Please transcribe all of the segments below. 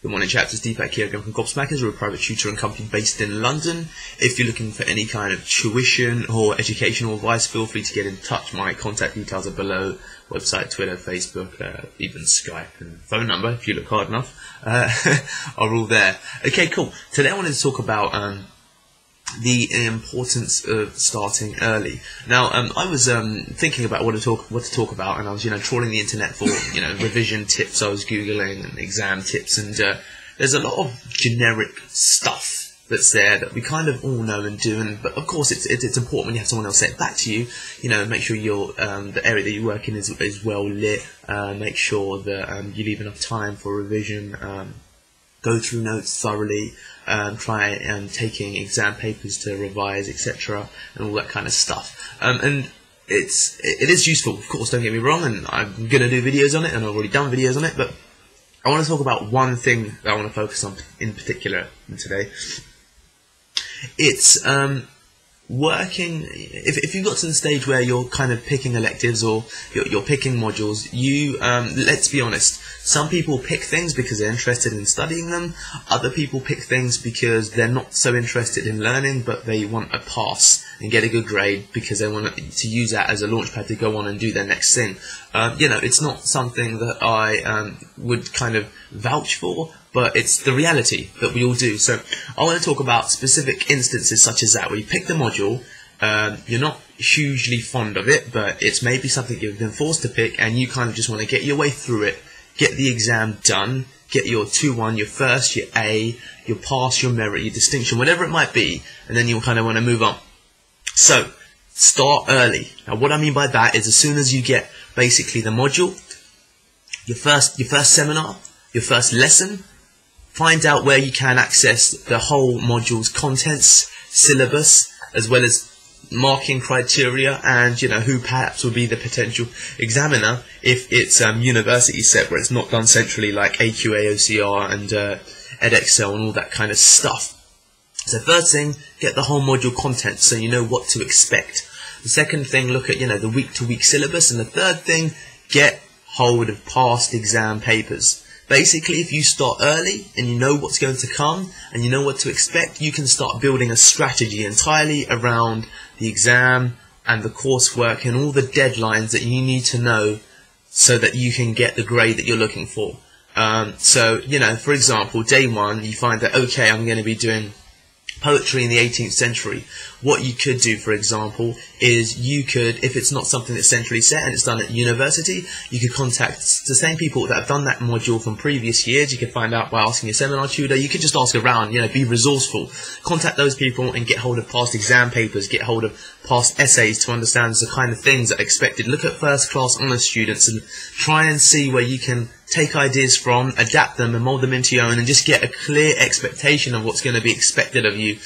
Good morning, chaps. It's Deepak here again from Gobsmackers. We're a private tutoring company based in London. If you're looking for any kind of tuition or educational advice, feel free to get in touch. My contact details are below. Website, Twitter, Facebook, even Skype and phone number, if you look hard enough, are all there. Okay, cool. Today I wanted to talk about the importance of starting early. Now, I was thinking about what to talk about, and I was, trawling the internet for, revision tips. I was googling and exam tips, and there's a lot of generic stuff that's there that we kind of all know and do. But of course, it's important when you have someone else say it back to you. Make sure your the area that you work in is well lit. Make sure that you leave enough time for revision. Go through notes thoroughly, try taking exam papers to revise, etc., and all that kind of stuff. And it is useful, of course, don't get me wrong, and I'm going to do videos on it, and I've already done videos on it, but I want to talk about one thing that I want to focus on in particular today. It's working. If you've got to the stage where you're kind of picking electives or you're picking modules, let's be honest, some people pick things because they're interested in studying them. Other people pick things because they're not so interested in learning, but they want a pass and get a good grade because they want to use that as a launchpad to go on and do their next thing. It's not something that I would kind of vouch for, but it's the reality that we all do. So I want to talk about specific instances such as that, where you pick the module, you're not hugely fond of it, but it's maybe something you've been forced to pick, and you kind of just want to get your way through it, get the exam done, get your 2-1, your first, your A, your pass, your merit, your distinction, whatever it might be, and then you kind of want to move on. So start early. Now what I mean by that is, as soon as you get basically the module, your first seminar, your first lesson, find out where you can access the whole module's contents, syllabus, as well as marking criteria, and who perhaps will be the potential examiner if it's university set, where it's not done centrally like AQA, OCR and Edexcel and all that kind of stuff. So first thing, get the whole module content so you know what to expect. The second thing, look at the week-to-week syllabus, and the third thing, get hold of past exam papers. Basically, if you start early and you know what's going to come and you know what to expect, you can start building a strategy entirely around the exam and the coursework and all the deadlines that you need to know so that you can get the grade that you're looking for. For example, day one, you find that, okay, I'm going to be doing poetry in the 18th century. What you could do, for example, is you could, if it's not something that's centrally set and it's done at university, you could contact the same people that have done that module from previous years. You could find out by asking a seminar tutor. You could just ask around, be resourceful. Contact those people and get hold of past exam papers, get hold of past essays to understand the kind of things that are expected. Look at first class honours students and try and see where you can take ideas from, adapt them and mould them into your own, and just get a clear expectation of what's going to be expected of you.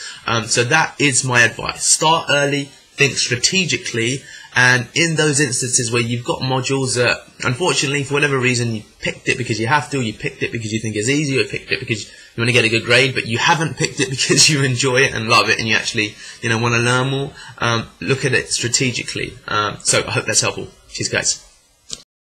So that is my advice. Start early, think strategically, and in those instances where you've got modules that, unfortunately, for whatever reason, you picked it because you have to, you picked it because you think it's easy, you picked it because you want to get a good grade, but you haven't picked it because you enjoy it and love it and you actually want to learn more, look at it strategically. So I hope that's helpful. Cheers, guys.